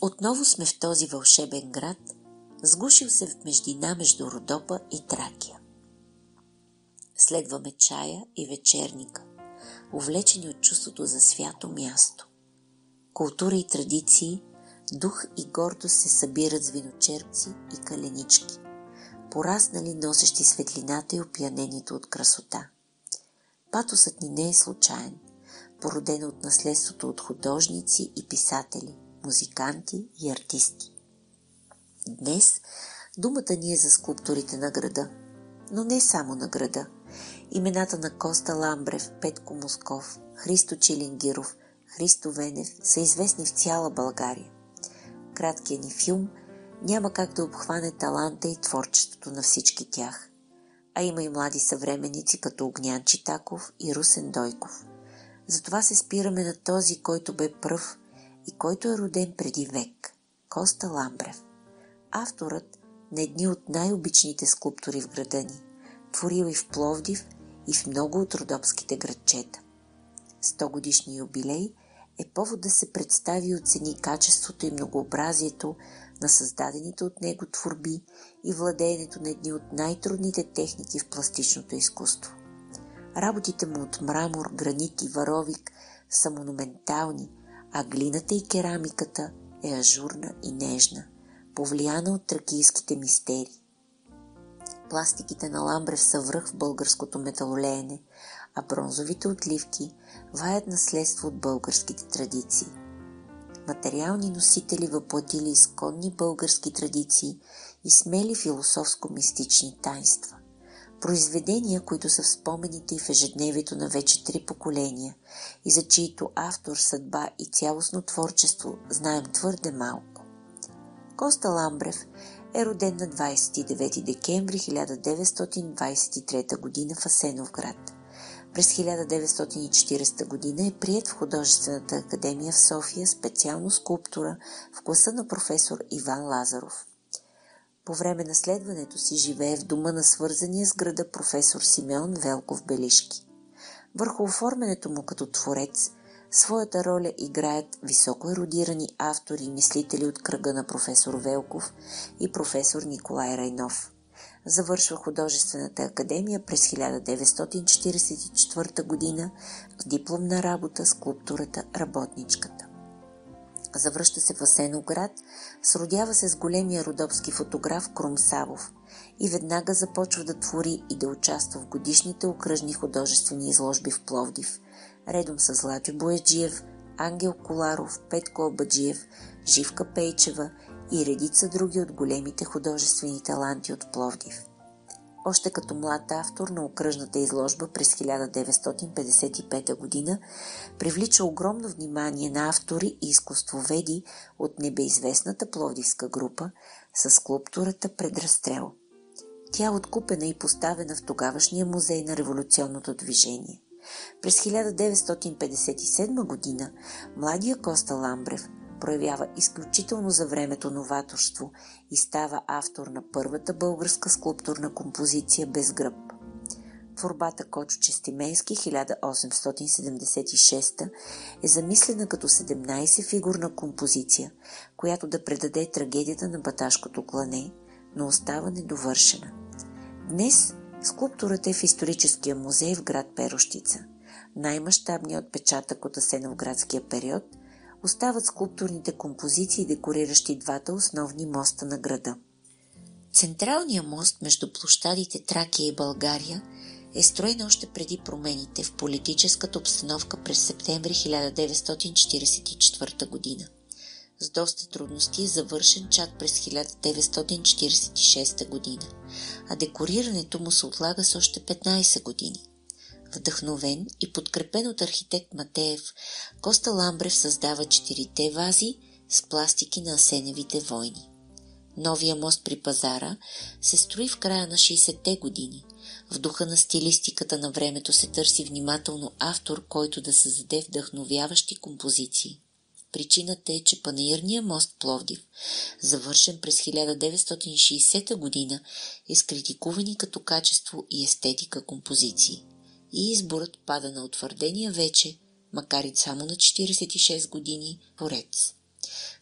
Отново сме в този вълшебен град, сгушил се в междина между Родопа и Тракия. Следваме чая и вечерника, увлечени от чувството за свято място. Култура и традиции, дух и гордост се събират с виночерпци и каленички, пораснали, носещи светлината и опиянението от красота. Патосът ни не е случайен, породен от наследството от художници и писатели, музиканти и артисти. Днес думата ни е за скулпторите на града, но не само на града. Имената на Коста Ламбрев, Петко Москов, Христо Чилингиров, Христо Венев са известни в цяла България. Краткият ни филм няма как да обхване таланта и творчеството на всички тях, а има и млади съвременници като Огнян Читаков и Русен Дойков. Затова се спираме на този, който бе пръв и който е роден преди век – Коста Ламбрев. Авторът на едни от най-обичните скулптури в града ни, творил и в Пловдив, и в много от родопските градчета. 100-годишният юбилей е повод да се представи и оцени качеството и многообразието на създадените от него творби и владеенето на едни от най-трудните техники в пластичното изкуство. Работите му от мрамор, гранит и варовик са монументални, а глината и керамиката е ажурна и нежна, повлияна от тракийските мистерии. Пластиките на Ламбрев са връх в българското металолеене, а бронзовите отливки ваят наследство от българските традиции. Материални носители въплатили изконни български традиции и смели философско-мистични таинства. Произведения, които са в спомените и в ежедневието на вече 3 поколения и за чието автор, съдба и цялостно творчество знаем твърде малко. Коста Ламбрев е роден на 29 декември 1923 г. в Асеновград. През 1940 г. е приет в Художествената академия в София, специално скулптура в класа на професор Иван Лазаров. По време на следването си живее в дома на свързания с града професор Симеон Велков Белишки. Върху оформянето му като творец своята роля играят високо ерудирани автори и мислители от кръга на професор Велков и професор Николай Райнов. Завършва Художествената академия през 1944 г. в дипломна работа скулптурата «Работничката». Завръща се в Асеновград, сродява се с големия родопски фотограф Крум Савов и веднага започва да твори и да участва в годишните окръжни художествени изложби в Пловдив, редом с Златю Бояджиев, Ангел Коларов, Петко Абаджиев, Живка Пейчева и редица други от големите художествени таланти от Пловдив. Още като млад автор на окръжната изложба през 1955 г. привлича огромно внимание на автори и изкуствоведи от небеизвестната пловдивска група с скулптурата «Пред разстрел». Тя е откупена и поставена в тогавашния музей на революционното движение. През 1957 г. младия Коста Ламбрев проявява изключително за времето новаторство и става автор на първата българска скулптурна композиция «Без гръб». Творбата Кочо Честименски 1876 е замислена като 17-фигурна композиция, която да предаде трагедията на Баташкото клане, но остава недовършена. Днес скулптурата е в историческия музей в град Перущица. Най-мащабният отпечатък от асеновградския период остават скулптурните композиции, декориращи двата основни моста на града. Централният мост между площадите Тракия и България е строен още преди промените в политическата обстановка през септември 1944 година. С доста трудности е завършен чак през 1946 година, а декорирането му се отлага с още 15 години. Вдъхновен и подкрепен от архитект Матеев, Коста Ламбрев създава 4 вази с пластики на Асеневите войни. Новия мост при пазара се строи в края на 60-те години. В духа на стилистиката на времето се търси внимателно автор, който да създаде вдъхновяващи композиции. Причината е, че Панаирният мост Пловдив, завършен през 1960 година, е с критикувани като качество и естетика композиции. И изборът пада на утвърдения вече, макар и само на 46 години, творец.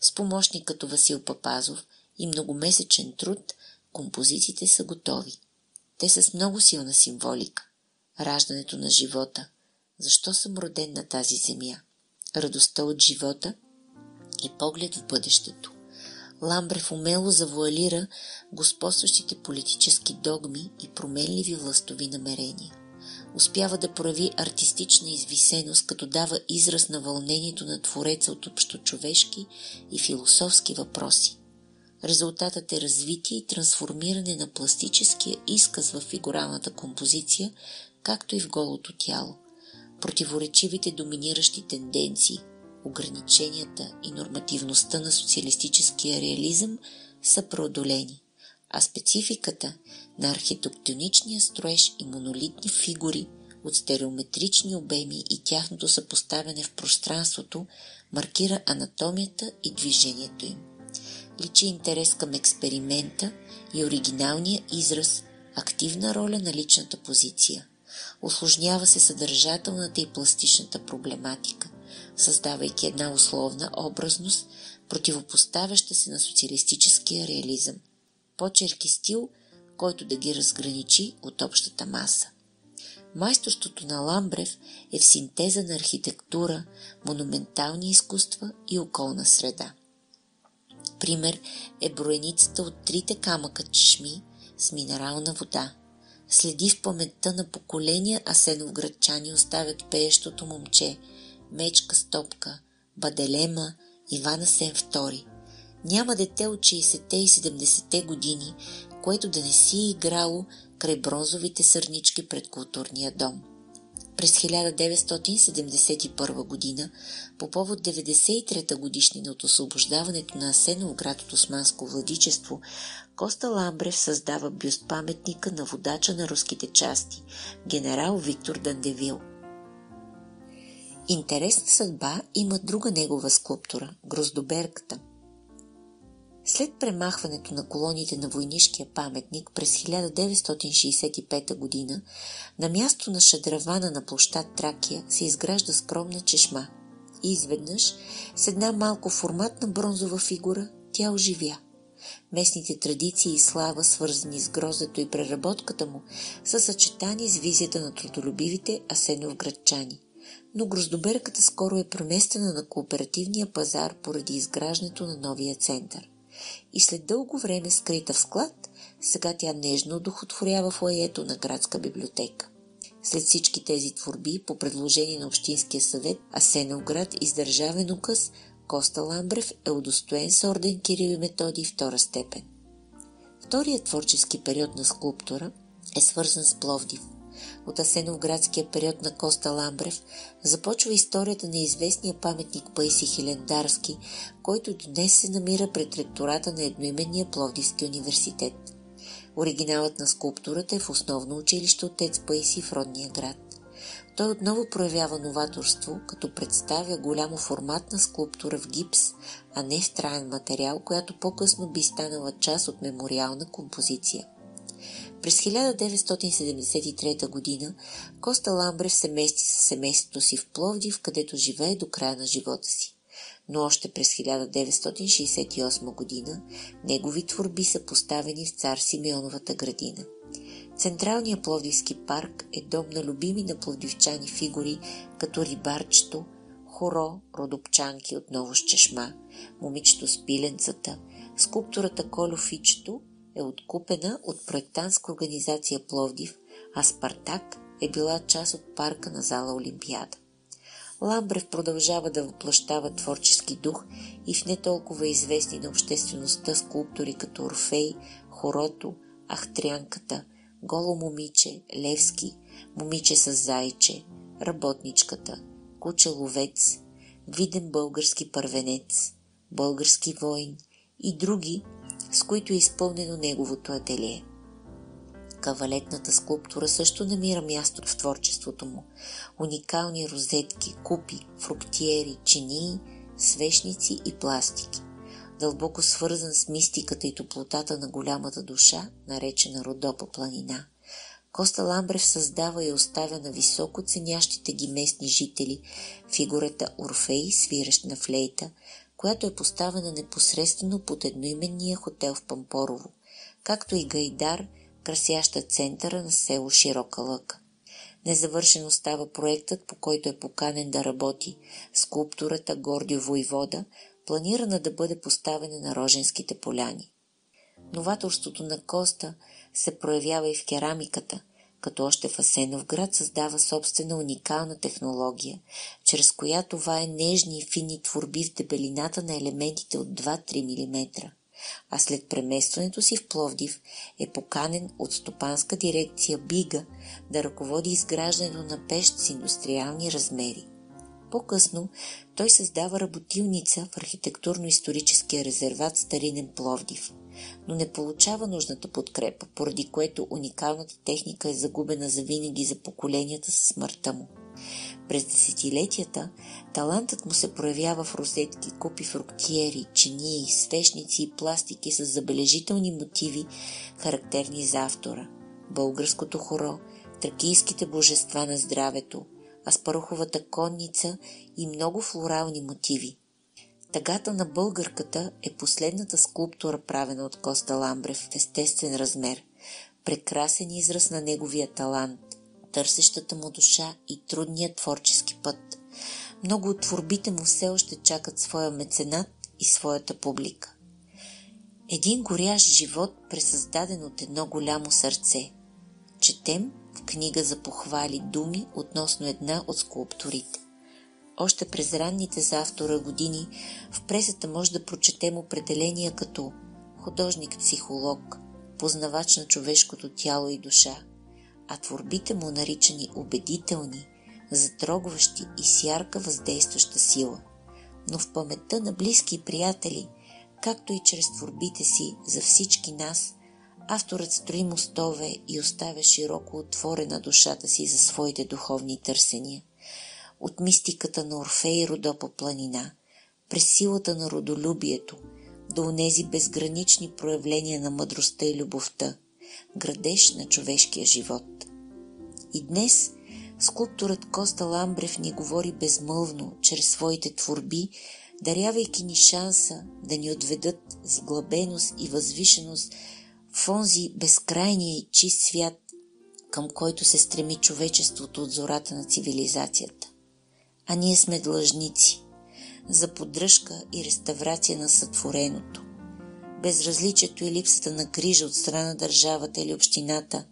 С помощник като Васил Папазов и многомесечен труд композициите са готови. Те са с много силна символика. Раждането на живота. Защо съм роден на тази земя? Радостта от живота и поглед в бъдещето. Ламбрев умело завуалира господстващите политически догми и променливи властови намерения. Успява да прояви артистична извисеност, като дава израз на вълнението на твореца от общочовешки и философски въпроси. Резултатът е развитие и трансформиране на пластическия изказ в фигуралната композиция, както и в голото тяло. Противоречивите доминиращи тенденции, ограниченията и нормативността на социалистическия реализъм са преодолени, а спецификата на архитектоничния строеж и монолитни фигури от стереометрични обеми и тяхното съпоставяне в пространството маркира анатомията и движението им. Личи интерес към експеримента и оригиналния израз, активна роля на личната позиция. Усложнява се съдържателната и пластичната проблематика, създавайки една условна образност, противопоставяща се на социалистическия реализъм. Почерк и стил, който да ги разграничи от общата маса. Майсторството на Ламбрев е в синтеза на архитектура, монументални изкуства и околна среда. Пример е броеницата от 3 камъка чешми с минерална вода. Следи в паметта на поколения асеновградчани оставят пеещото момче, Мечка Стопка, Баделема, Иван Асен II. Няма дете от 60-те и 70-те години, което да не си е играло край бронзовите сърнички пред културния дом. През 1971 година, по повод 93-та годишнина от освобождаването на Асеновград от османско владичество, Коста Ламбрев създава бюст-паметника на водача на руските части, генерал Виктор Дандевил. Интересна съдба има друга негова скулптура – Гроздоберката. След премахването на колоните на войнишкия паметник през 1965 година, на място на шадравана на площад Тракия се изгражда скромна чешма. И изведнъж, с една малко форматна бронзова фигура, тя оживя. Местните традиции и слава, свързани с гроздето и преработката му, са съчетани с визията на трудолюбивите асеновградчани. Но Гроздоберката скоро е преместена на кооперативния пазар поради изграждането на новия център. И след дълго време скрита в склад, сега тя нежно одухотворява фоайето на градска библиотека. След всички тези творби, по предложение на Общинския съвет, Асеновград издържавен указ, Коста Ламбрев е удостоен с орден Кирил и Методий втора степен. Вторият творчески период на скулптура е свързан с Пловдив. От асеновградския период на Коста Ламбрев започва историята на известния паметник Паисий Хилендарски, който днес се намира пред ректората на едноименния Пловдивски университет. Оригиналът на скулптурата е в основно училище Отец Паисий в родния град. Той отново проявява новаторство, като представя голямо форматна скулптура в гипс, а не в траен материал, която по-късно би станала част от мемориална композиция. През 1973 година Коста Ламбрев се мести със семейството си в Пловдив, където живее до края на живота си. Но още през 1968 година негови творби са поставени в Цар Симеоновата градина. Централният Пловдивски парк е дом на любими на пловдивчани фигури, като Рибарчето, Хоро, Родопчанки отново с чешма, Момичето с пиленцата, скулптурата Кольо Фичето е откупена от проектантска организация Пловдив, а Спартак е била част от парка на зала Олимпиада. Ламбрев продължава да въплъщава творчески дух и в не толкова известни на обществеността скулптури като Орфей, Хорото, Ахтрянката, Голо момиче, Левски, Момиче с зайче, Работничката, Куче-ловец, Виден български първенец, Български войн и други, с които е изпълнено неговото ателие. Кавалетната скулптура също намира място в творчеството му. Уникални розетки, купи, фруктиери, чинии, свещници и пластики. Дълбоко свързан с мистиката и топлотата на голямата душа, наречена Родопа планина, Коста Ламбрев създава и оставя на високо ценящите ги местни жители фигурата Орфей, свирещ на флейта, която е поставена непосредствено под едноименния хотел в Пампорово, както и Гайдар, красяща центъра на село Широка лъка. Незавършен остава проектът, по който е поканен да работи скулптурата Гордио Войвода, планирана да бъде поставена на Роженските поляни. Новаторството на Коста се проявява и в керамиката, като още в Асеновград създава собствена уникална технология, чрез която вае нежни и фини творби в дебелината на елементите от 2-3 мм, а след преместването си в Пловдив е поканен от стопанска дирекция БИГА да ръководи изграждането на пещ с индустриални размери. По-късно той създава работилница в архитектурно-историческия резерват Старинен Пловдив, но не получава нужната подкрепа, поради което уникалната техника е загубена завинаги за поколенията със смъртта му. През десетилетията талантът му се проявява в розетки, купи фруктиери, чинии, свещници и пластики с забележителни мотиви, характерни за автора. Българското хоро, тракийските божества на здравето, Аспаруховата конница и много флорални мотиви. Тъгата на българката е последната скулптура, правена от Коста Ламбрев в естествен размер, прекрасен израз на неговия талант, търсещата му душа и трудния творчески път. Много от творбите му все още чакат своя меценат и своята публика. Един горящ живот, пресъздаден от едно голямо сърце. Четем в книга за похвали думи относно една от скулптурите. Още през ранните за автора години в пресата може да прочетем определения като художник-психолог, познавач на човешкото тяло и душа, а творбите му наричани убедителни, затрогващи и с ярка въздействаща сила. Но в паметта на близки и приятели, както и чрез творбите си за всички нас, авторът строи мостове и оставя широко отворена душата си за своите духовни търсения. От мистиката на Орфей и Родопа планина, през силата на родолюбието, до онези безгранични проявления на мъдростта и любовта, градеж на човешкия живот. И днес скулпторът Коста Ламбрев ни говори безмълвно, чрез своите творби, дарявайки ни шанса да ни отведат с глъбеност и възвишеност в онзи безкрайния и чист свят, към който се стреми човечеството от зората на цивилизацията. А ние сме длъжници за поддръжка и реставрация на сътвореното. Безразличието и липсата на грижа от страна на държавата или общината,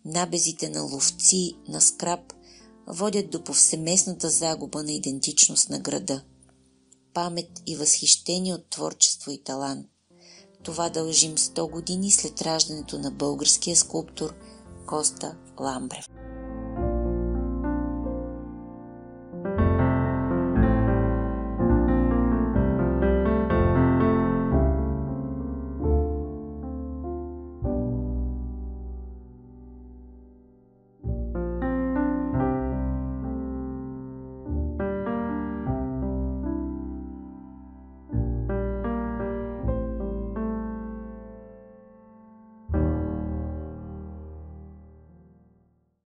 набезите на ловци, на скрап, водят до повсеместната загуба на идентичност на града. Памет и възхищение от творчество и талант. Това дължим 100 години след раждането на българския скулптор Коста Ламбрев.